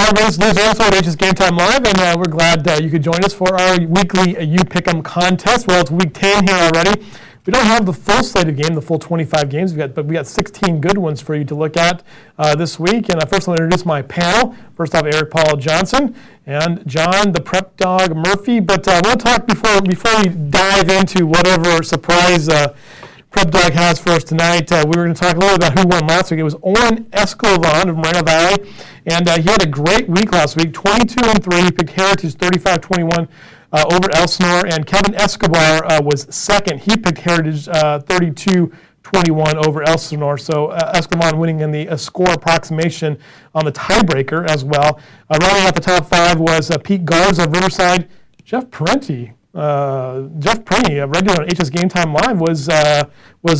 everybody, this is Norco at HS Game Time Live, and we're glad you could join us for our weekly You Pick'em contest. Well, it's week 10 here already. We don't have the full slate of games, the full 25 games, but we got 16 good ones for you to look at this week. And first, I'll introduce my panel. First off, Eric Paul Johnson and John, the Prep Dog Murphy. But we'll talk before we dive into whatever surprise Prep Dog has for us tonight. We were going to talk a little about who won last week. It was Oren Escovan of Moreno Valley, and he had a great week last week, 22-3. He picked Heritage 35-21 over Elsinore, and Kevin Escobar was second. He picked Heritage 32-21 over Elsinore. So Escobar winning in the score approximation on the tiebreaker as well. Rounding out the top five was Pete Garza of Riverside. Jeff Parenti of regular on HS Game Time Live was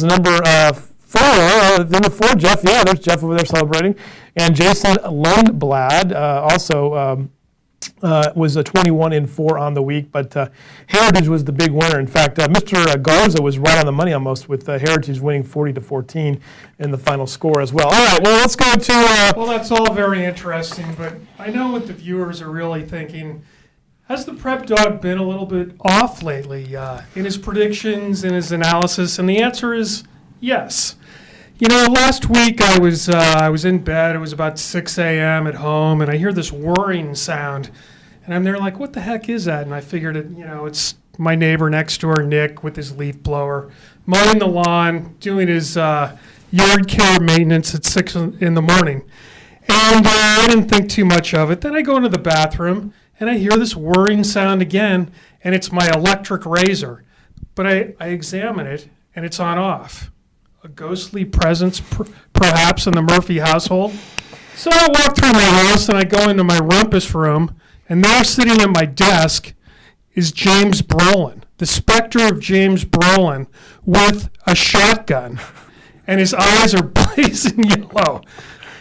number four. Number four, Jeff. Yeah, there's Jeff over there celebrating. And Jason Lundblad also was a 21-4 on the week, but Heritage was the big winner. In fact, Mr. Garza was right on the money almost, with Heritage winning 40-14 in the final score as well. All right, well, let's go to... Well, that's all very interesting, but I know what the viewers are really thinking. Has the Prep Dog been a little bit off lately in his predictions, in his analysis? And the answer is yes. You know, last week I was in bed. It was about 6 a.m. at home, and I hear this whirring sound. And I'm there like, what the heck is that? And I figured it's my neighbor next door, Nick, with his leaf blower, mowing the lawn, doing his yard care maintenance at 6 in the morning. And I didn't think too much of it. Then I go into the bathroom, and I hear this whirring sound again, and it's my electric razor. But I examine it, and it's on off. A ghostly presence, perhaps, in the Murphy household. So I walk through my house, and I go into my rumpus room, and there sitting at my desk is James Brolin, the specter of James Brolin, with a shotgun. And his eyes are blazing yellow.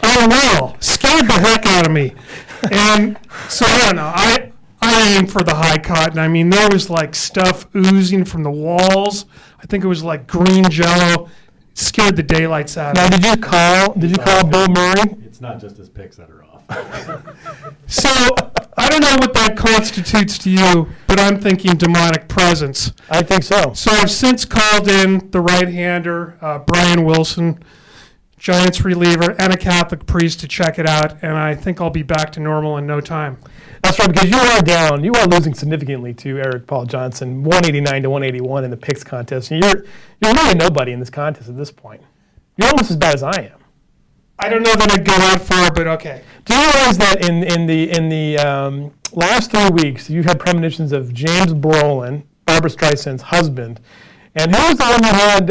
Oh, no. Scared the heck out of me. And so, I don't know, I aim for the high cotton. I mean, there was like stuff oozing from the walls. I think it was like green jello. It scared the daylights out of me. Now, did you call Bill Murray? It's not just his picks that are off. So, I don't know what that constitutes to you, but I'm thinking demonic presence. I think so. So I've since called in the right-hander, Brian Wilson, Giants reliever, and a Catholic priest to check it out, and I think I'll be back to normal in no time. That's right, because you are down. You are losing significantly to Eric Paul Johnson, 189-181 in the picks contest. And you're really nobody in this contest at this point. You're almost as bad as I am. I don't know that I'd go that far, but okay. Do you realize that in the last 3 weeks you've had premonitions of James Brolin, Barbara Streisand's husband, and who was the one you had?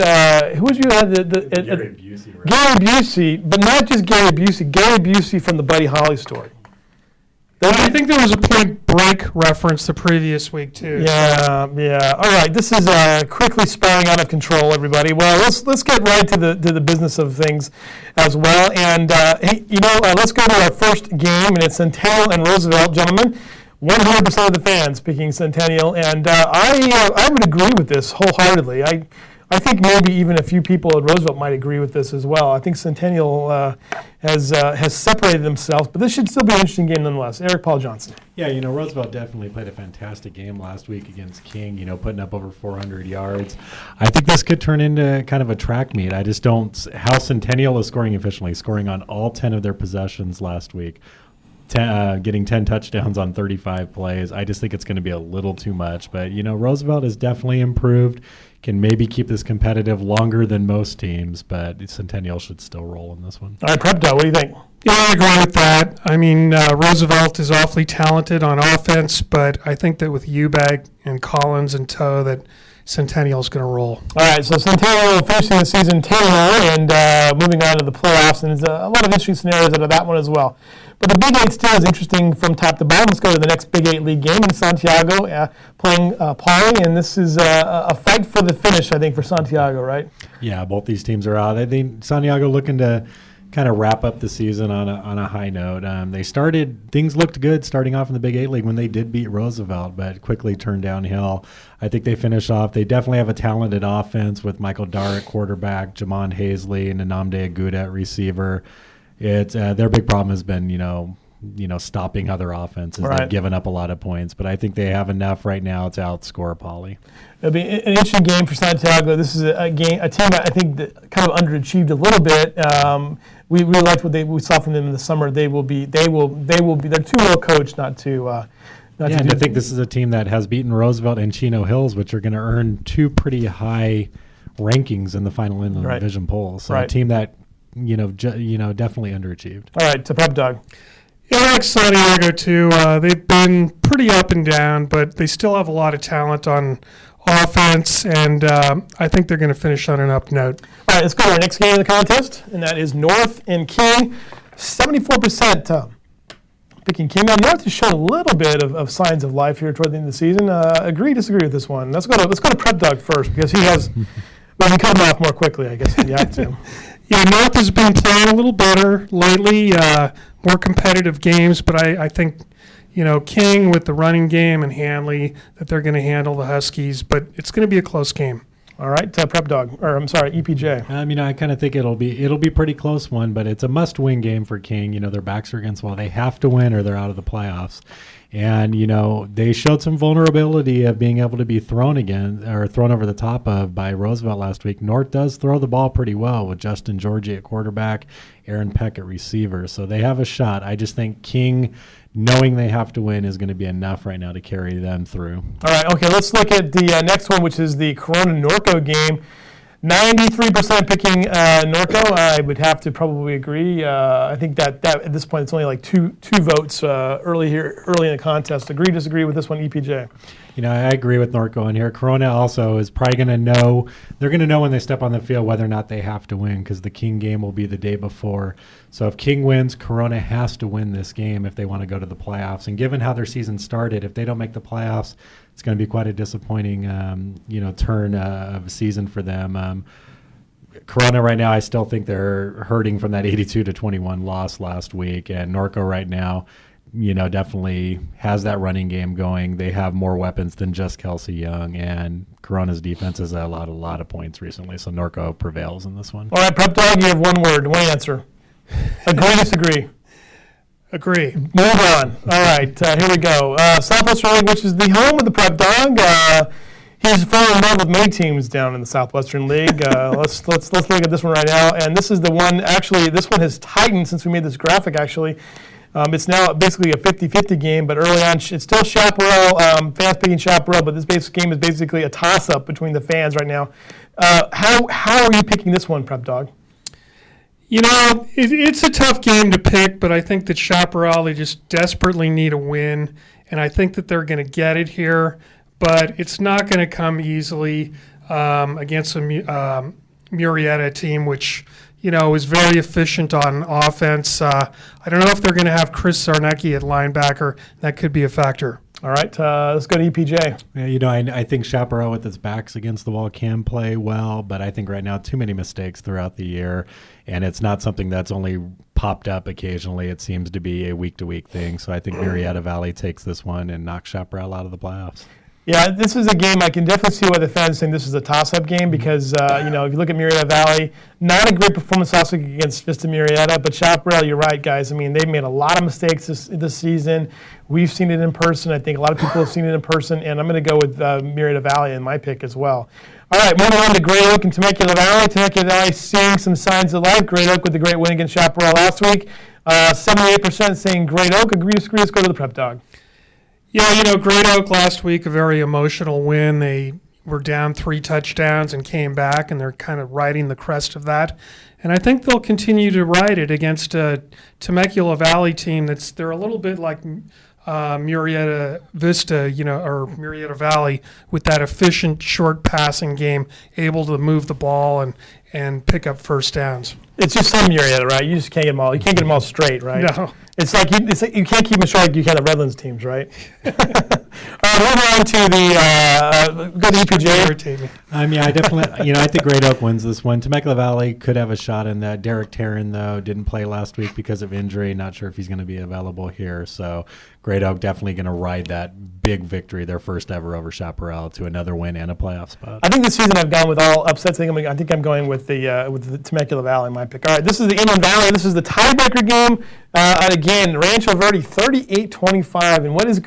Who was you had? Gary Busey. Right? Gary Busey, but not just Gary Busey. Gary Busey from the Buddy Holly story. I think there was a Point Break reference the previous week too. Yeah. All right, this is quickly spiraling out of control, everybody. Well, let's get right to the business of things as well. And let's go to our first game, and it's Centennial and Roosevelt, gentlemen. 100% of the fans picking Centennial, and I would agree with this wholeheartedly. I think maybe even a few people at Roosevelt might agree with this as well. I think Centennial has separated themselves, but this should still be an interesting game nonetheless. Eric Paul Johnson. Yeah, Roosevelt definitely played a fantastic game last week against King, putting up over 400 yards. I think this could turn into kind of a track meet. I just don't – how Centennial is scoring efficiently, scoring on all 10 of their possessions last week. Getting 10 touchdowns on 35 plays. I just think it's going to be a little too much. But, Roosevelt has definitely improved, can maybe keep this competitive longer than most teams, but Centennial should still roll in this one. All right, Prep Dog, what do you think? Yeah, I agree with that. I mean, Roosevelt is awfully talented on offense, but I think that with Eubank and Collins in tow that Centennial is going to roll. All right, so Centennial finishing the season 10-0 and moving on to the playoffs, and there's a lot of interesting scenarios out of that one as well. But the Big 8 still is interesting from top to bottom. Let's go to the next Big 8 league game in Santiago, playing Pauley, and this is a fight for the finish, I think, for Santiago, right? Yeah, both these teams are out. I think Santiago looking to kind of wrap up the season on a high note. Things looked good starting off in the Big 8 league when they did beat Roosevelt, but quickly turned downhill. I think they finish off. They definitely have a talented offense with Michael Darr at quarterback, Jamon Hazley, and Nnamdi Aguda at receiver. Their big problem has been, stopping other offenses. Right. They've given up a lot of points, but I think they have enough right now to outscore Poly. It'll be an interesting game for Santiago. This is a team that I think that kind of underachieved a little bit. We really liked what we saw from them in the summer. They're too well coached not to. I think this is a team that has beaten Roosevelt and Chino Hills, which are going to earn two pretty high rankings in the final Inland Division poll. So a team that definitely underachieved. All right, to Prep Dog. Yeah, I like Santiago too. They've been pretty up and down, but they still have a lot of talent on offense, and I think they're going to finish on an up note. All right, let's go to our next game of the contest, and that is North and King. 74% picking King. Now, North has shown a little bit of signs of life here toward the end of the season. Agree, disagree with this one? Let's go to Prep Dog first, because he has. Well, he cut him off more quickly, I guess, if you have to. Yeah, North has been playing a little better lately, more competitive games, but I think, King with the running game and Hanley, that they're going to handle the Huskies, but it's going to be a close game. All right, Prep Dog, or I'm sorry, EPJ. I kind of think it'll be pretty close one, but it's a must-win game for King. Their backs are against the wall. They have to win or they're out of the playoffs. And, they showed some vulnerability of being able to be thrown over the top of by Roosevelt last week. North does throw the ball pretty well with Justin Georgie at quarterback, Aaron Peck at receiver. So they have a shot. I just think King, knowing they have to win, is going to be enough right now to carry them through. All right, okay, let's look at the next one, which is the Corona-Norco game. 93% picking Norco. I would have to probably agree. I think that at this point it's only like two votes early in the contest. Agree, disagree with this one, EPJ? I agree with Norco in here. Corona also is probably going to know. They're going to know when they step on the field whether or not they have to win, because the King game will be the day before. So if King wins, Corona has to win this game if they want to go to the playoffs. And given how their season started, if they don't make the playoffs, it's going to be quite a disappointing, turn of a season for them. Corona right now, I still think they're hurting from that 82-21 loss last week, and Norco right now, definitely has that running game going. They have more weapons than just Kelsey Young, and Corona's defense has a lot of points recently, so Norco prevails in this one. All right, Prep Dog, you have one word, one answer. Agree, disagree? Agree. Move on. All right, here we go. Southwestern League, which is the home of the Prep Dog. He's fallen in love with many teams down in the Southwestern League. Let's look at this one right now. And this is the one, actually, this one has tightened since we made this graphic, actually. It's now basically a 50-50 game, but early on, it's still Chaparral, fans picking Chaparral, but this game is basically a toss-up between the fans right now. How are you picking this one, Prep Dog? It's a tough game to pick, but I think that Chaparral, they just desperately need a win, and I think that they're going to get it here, but it's not going to come easily against a Murrieta team, which is very efficient on offense. I don't know if they're going to have Chris Zarnecki at linebacker. That could be a factor. All right, let's go to EPJ. Yeah, I think Chaparral with his backs against the wall can play well, but I think right now too many mistakes throughout the year, and it's not something that's only popped up occasionally. It seems to be a week-to-week thing. So I think Murrieta Valley takes this one and knocks Chaparral out of the playoffs. Yeah, this is a game I can definitely see why the fans think this is a toss-up game because, if you look at Murrieta Valley, not a great performance last week against Vista Murrieta, but Chaparral, you're right, guys. I mean, they've made a lot of mistakes this season. We've seen it in person. I think a lot of people have seen it in person, and I'm going to go with Murrieta Valley in my pick as well. All right, moving on to Great Oak and Temecula Valley. Temecula Valley seeing some signs of life. Great Oak with the great win against Chaparral last week. 78% saying Great Oak. Agree, disagree? Let's go to the Prep Dog. Yeah, Great Oak last week, a very emotional win. They were down 3 touchdowns and came back, and they're kind of riding the crest of that. And I think they'll continue to ride it against a Temecula Valley team they're a little bit like Murrieta Vista, or Murrieta Valley, with that efficient short passing game, able to move the ball and pick up first downs. It's just some Murrieta, right? You just can't get them all. You can't get them all straight, right? No. It's like you can't keep them short like you can the Redlands teams, right? All right, moving on to go to EPJ. Irritate me. I definitely, I think Great Oak wins this one. Temecula Valley could have a shot in that. Derek Tarrin, though, didn't play last week because of injury. Not sure if he's going to be available here. So Great Oak definitely going to ride that big victory, their first ever over Chaparral, to another win and a playoff spot. I think this season I've gone with all upsets. I think I'm going with the Temecula Valley, my pick. All right, this is the Inland Valley. This is the tiebreaker game. Again, Rancho Verde 38-25, and what is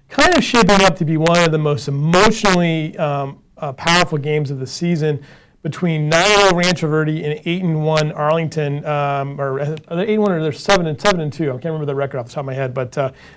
kind of shaping up to be one of the most emotionally powerful games of the season between 9-0 Rancho Verde and 8-1 Arlington, or are they 8-1 or they're 7-2? I can't remember the record off the top of my head, but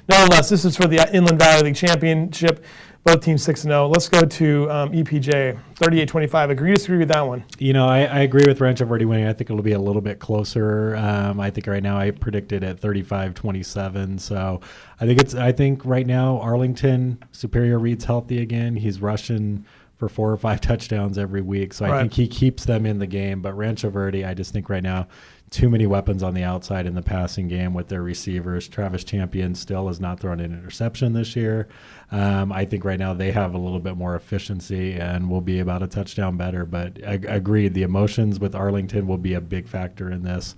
nonetheless, this is for the Inland Valley League Championship. Both teams 6-0. Let's go to EPJ, 38-25. Agree to disagree with that one? I agree with Rancho Verde winning. I think it'll be a little bit closer. I think right now I predicted at 35-27. So I think right now Arlington, Superior Reed's healthy again. He's rushing for 4 or 5 touchdowns every week. So I think he keeps them in the game. But Rancho Verde, I just think right now, too many weapons on the outside in the passing game with their receivers. Travis Champion still has not thrown an interception this year. I think right now they have a little bit more efficiency and will be about a touchdown better. But agreed, the emotions with Arlington will be a big factor in this,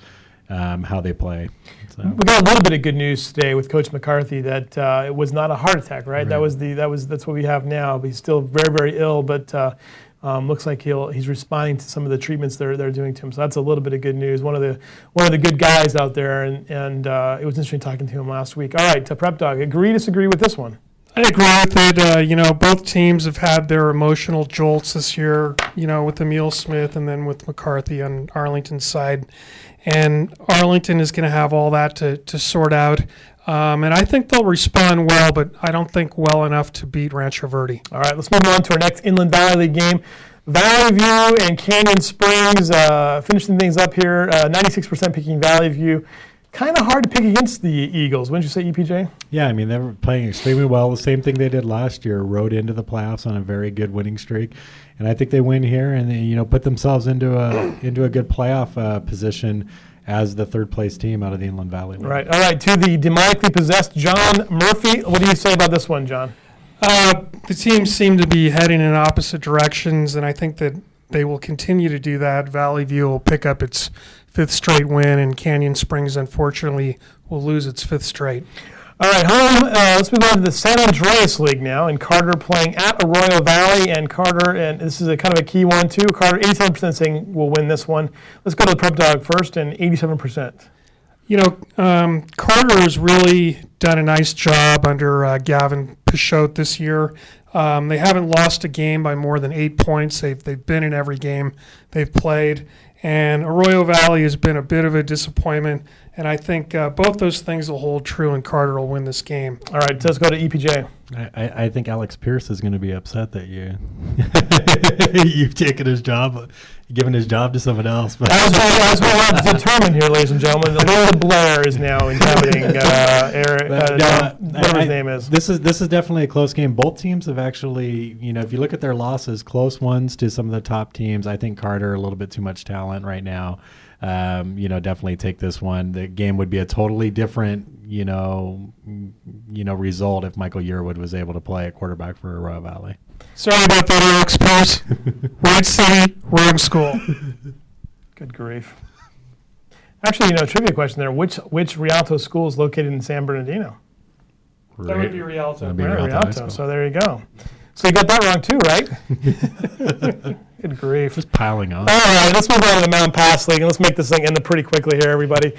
how they play. So. We got a little bit of good news today with Coach McCarthy that it was not a heart attack, right? That's what we have now. He's still very, very ill, but looks like he's responding to some of the treatments they're doing to him. So that's a little bit of good news. One of the good guys out there, and it was interesting talking to him last week. All right, to Prep Dog, agree, disagree with this one? I agree with it. Both teams have had their emotional jolts this year, with Emil Smith and then with McCarthy on Arlington's side. And Arlington is going to have all that to sort out. And I think they'll respond well, but I don't think well enough to beat Rancho Verde. All right, let's move on to our next Inland Valley League game. Valley View and Canyon Springs finishing things up here. 96% picking Valley View. Kind of hard to pick against the Eagles. Wouldn't you say, EPJ? Yeah, they were playing extremely well. The same thing they did last year, rode into the playoffs on a very good winning streak. And I think they win here and they, put themselves into a good playoff position as the third-place team out of the Inland Valley League. Right. All right, to the demonically possessed John Murphy. What do you say about this one, John? The teams seem to be heading in opposite directions, and I think that they will continue to do that. Valley View will pick up its 5th straight win, and Canyon Springs, unfortunately, will lose its 5th straight. All right, home. Let's move on to the San Andreas League now, and Carter playing at Arroyo Valley, and Carter, and this is a kind of a key one too. Carter, 87% saying will win this one. Let's go to the Prep Dog first, and 87%. Carter has really done a nice job under Gavin Pichot this year. They haven't lost a game by more than 8 points. They've been in every game they've played. And Arroyo Valley has been a bit of a disappointment. And I think both those things will hold true, and Carter will win this game. All right, let's go to EPJ. I think Alex Pierce is going to be upset that you've taken his job, given his job to someone else. But as we have to determine here, ladies and gentlemen, Lord Blair is now inhabiting Eric, whatever his name is. This is definitely a close game. Both teams have actually, if you look at their losses, close ones to some of the top teams. I think Carter a little bit too much talent right now. Definitely take this one. The game would be a totally different, result if Michael Yearwood was able to play at quarterback for Arroyo Valley. Sorry about that, Alex Pierce. Right city, wrong school. Good grief. Actually, trivia question there. Which Rialto school is located in San Bernardino? That would be Rialto. That'd be Rialto. So there you go. So you got that wrong too, right? Good grief. Just piling on. All right, let's move on to the Mountain Pass League, and let's make this thing end pretty quickly here, everybody.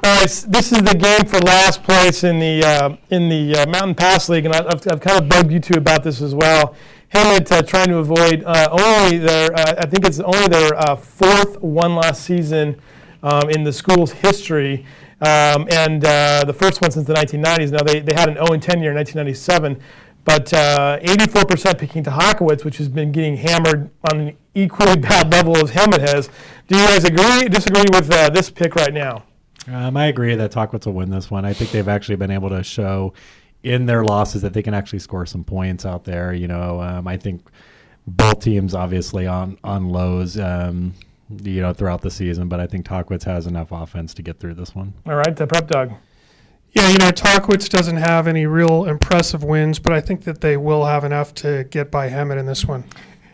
All right, this is the game for last place in the Mountain Pass League, and I've kind of bugged you two about this as well. Hemet trying to avoid only their, I think it's only their 4th won last season in the school's history, and the first one since the 1990s. Now they had an 0-10 year in 1997. But 84% picking Tahakowitz, which has been getting hammered on an equally bad level as Hemet has. Do you guys disagree with this pick right now? I agree that Tahakowitz will win this one. I think they've actually been able to show in their losses that they can actually score some points out there. I think both teams obviously on lows, throughout the season. But I think Tahakowitz has enough offense to get through this one. All right, the Prep Dog. Yeah, Tarkowitz doesn't have any real impressive wins, but I think that they will have enough to get by Hemet in this one.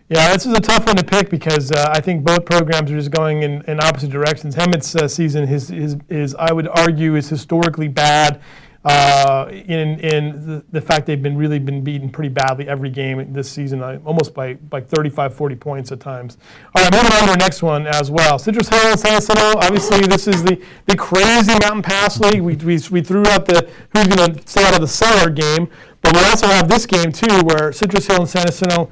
Yeah, this is a tough one to pick because I think both programs are just going in opposite directions. Hemet's season is, I would argue, is historically bad in the fact they've been beaten pretty badly every game this season, almost by 35, 40 points at times. All right, moving on to our next one as well. Citrus Hill and San Jacinto. Obviously, this is the crazy Mountain Pass League. We threw out the who's going to stay out of the cellar game, but we also have this game too, where Citrus Hill and San Jacinto.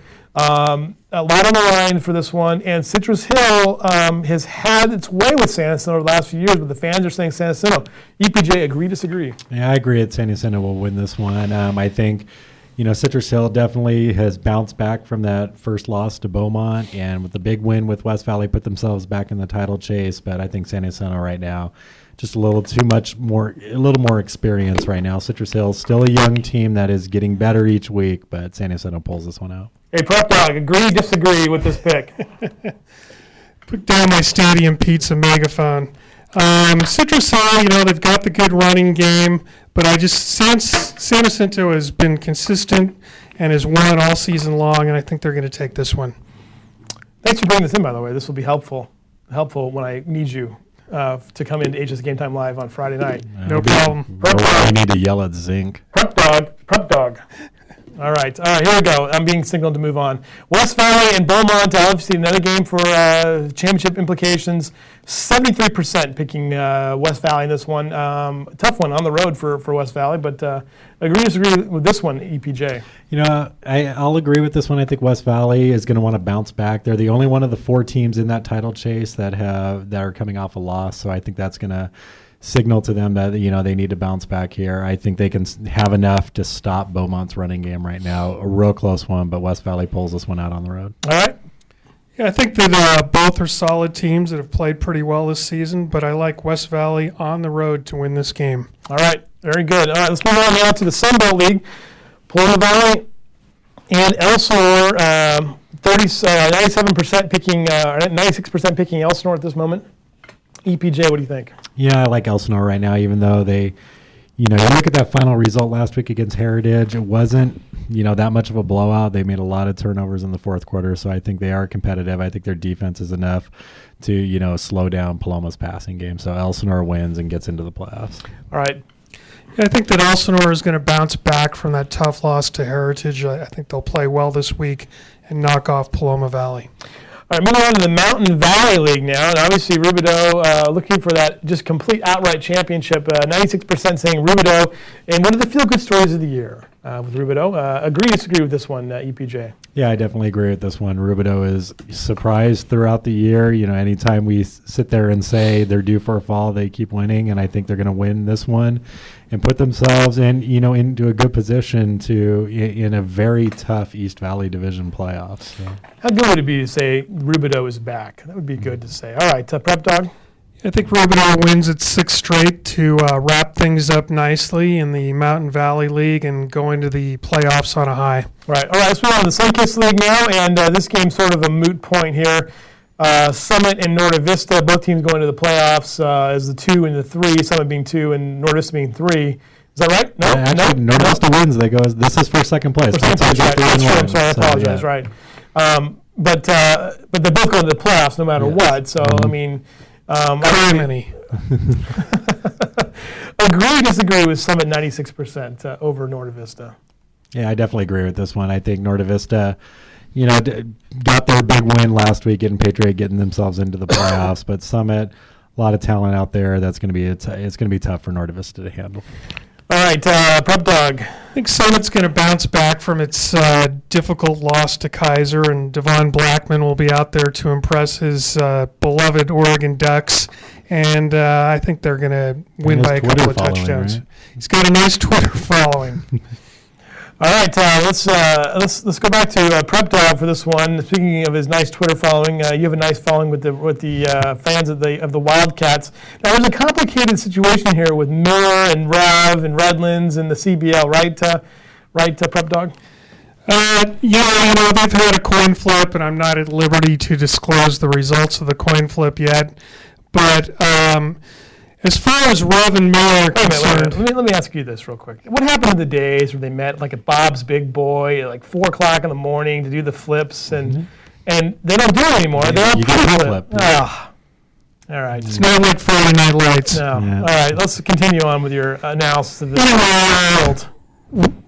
A lot on the line for this one, and Citrus Hill has had its way with San Jacinto the last few years, but the fans are saying San Jacinto. EPJ, agree, disagree? Yeah, I agree that San Jacinto will win this one. I think, Citrus Hill definitely has bounced back from that first loss to Beaumont, and with the big win with West Valley, put themselves back in the title chase. But I think San Jacinto right now, just a little more experience right now. Citrus Hill still a young team that is getting better each week, but San Jacinto pulls this one out. Hey, Prep Dog, agree, disagree with this pick? Put down my stadium pizza megaphone. Citrus Hill, they've got the good running game, but San Jacinto has been consistent and has won all season long, and I think they're going to take this one. Thanks for bringing this in, by the way. This will be helpful when I need you to come into HS Game Time Live on Friday night. No problem. I need to yell at Zinc. Prep Dog. All right, here we go. I'm being signaled to move on. West Valley and Beaumont, obviously another game for championship implications. 73% picking West Valley in this one. Tough one on the road for West Valley, but agree, disagree with this one, EPJ? I'll agree with this one. I think West Valley is going to want to bounce back. They're the only one of the 4 teams in that title chase that are coming off a loss, so I think that's going to signal to them that they need to bounce back here. I think they can have enough to stop Beaumont's running game right now. A real close one, but West Valley pulls this one out on the road. All right. Yeah, I think that both are solid teams that have played pretty well this season, but I like West Valley on the road to win this game. All right, very good. All right, let's move on now to the Sun Belt League. Paloma Valley and Elsinore, 97% picking, 96% picking Elsinore at this moment. EPJ, what do you think? Yeah, I like Elsinore right now, even though they, you look at that final result last week against Heritage, it wasn't, that much of a blowout. They made a lot of turnovers in the fourth quarter, so I think they are competitive. I think their defense is enough to, slow down Paloma's passing game. So Elsinore wins and gets into the playoffs. All right. Yeah, I think that Elsinore is going to bounce back from that tough loss to Heritage. I think they'll play well this week and knock off Paloma Valley. All right, moving on to the Mountain Valley League now, and obviously Rubidoux looking for that just complete outright championship. 96% saying Rubidoux, and one of the feel-good stories of the year with Rubidoux. Agree, disagree with this one, EPJ? Yeah, I definitely agree with this one. Rubidoux is surprised throughout the year. Anytime we sit there and say they're due for a fall, they keep winning, and I think they're going to win this one and put themselves into a good position in a very tough East Valley Division playoffs. So. How good would it be to say Rubidoux is back? That would be good to say. All right, Prep Dog? I think Rubidoux wins its 6th straight to wrap things up nicely in the Mountain Valley League and go into the playoffs on a high. All right, let's move on to the Sunkist League now, and this game's sort of a moot point here. Summit and Norte Vista, both teams going to the playoffs as the 2 and the 3, Summit being 2 and Norte Vista being 3. Is that right? No, actually, Norte Vista wins. This is for second place. Right. I'm sorry, I apologize. Yeah. Right, but they both go to the playoffs no matter what. So I mean, harmony. Agree, disagree with Summit 96% over Norte Vista. Yeah, I definitely agree with this one. I think Norte Vista, got their big win last week, getting themselves into the playoffs. But Summit, a lot of talent out there. That's going to be it's going to be tough for Norte Vista to handle. All right, Prep Dog. I think Summit's going to bounce back from its difficult loss to Kaiser, and Devon Blackman will be out there to impress his beloved Oregon Ducks. And I think they're going to win by a couple of touchdowns. Right? He's got a nice Twitter following. All right, let's go back to Prep Dog for this one. Speaking of his nice Twitter following, you have a nice following with the fans of the Wildcats. Now, there's a complicated situation here with Miller and Rev and Redlands and the CBL, right, Prep Dog? Yeah, they've had a coin flip, and I'm not at liberty to disclose the results of the coin flip yet. But As far as Rev and Miller are Wait a minute, concerned, let me ask you this real quick. What happened to the days where they met like at Bob's Big Boy at like 4 o'clock in the morning to do the flips and they don't do it anymore. They're all you get pre-flip. pre-flip. All right. it's not like Friday Night Lights. No. Yeah. All right. Let's continue on with your analysis of this. Anyway,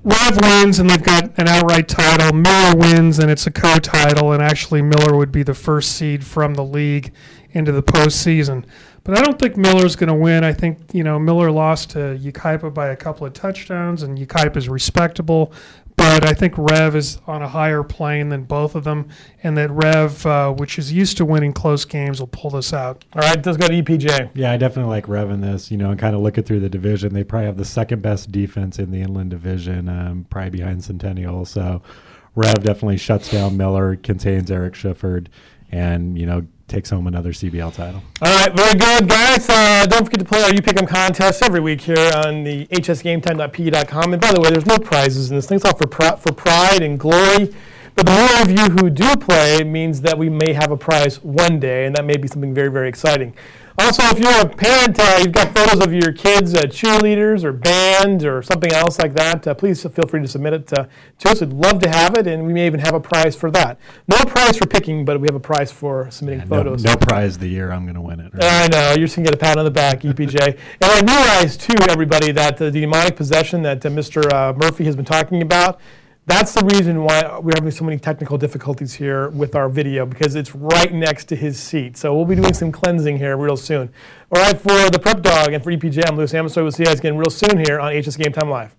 Rev wins and they've got an outright title. Miller wins and it's a co-title, and actually Miller would be the first seed from the league into the postseason. But I don't think Miller's going to win. I think, Miller lost to Yucaipa by a couple of touchdowns, and Yucaipa is respectable. But I think Rev is on a higher plane than both of them, and that Rev, which is used to winning close games, will pull this out. All right. Let's go to EPJ. Yeah, I definitely like Rev in this, and kind of looking through the division. They probably have the second best defense in the Inland Division, probably behind Centennial. So Rev definitely shuts down Miller, contains Eric Schifford, and, takes home another CBL title. All right, very good, guys. Don't forget to play our You Pick 'em contest every week here on the hsgametime.pe.com. And by the way, there's no prizes in this thing. It's all for pride and glory. But the more of you who do play means that we may have a prize one day, and that may be something very, very exciting. Also, if you're a parent, you've got photos of your kids' cheerleaders or band or something else like that, please feel free to submit it to us. We'd love to have it, and we may even have a prize for that. No prize for picking, but we have a prize for submitting photos. No prize the year I'm going to win it. Right? I know. You're just going to get a pat on the back, EPJ. And I realize, too, everybody, that the demonic possession that Mr. Murphy has been talking about, that's the reason why we're having so many technical difficulties here with our video, because it's right next to his seat. So we'll be doing some cleansing here real soon. All right, for the Prep Dog and for EPJ, I'm Louis Amestoy. We'll see you guys again real soon here on HS Game Time Live.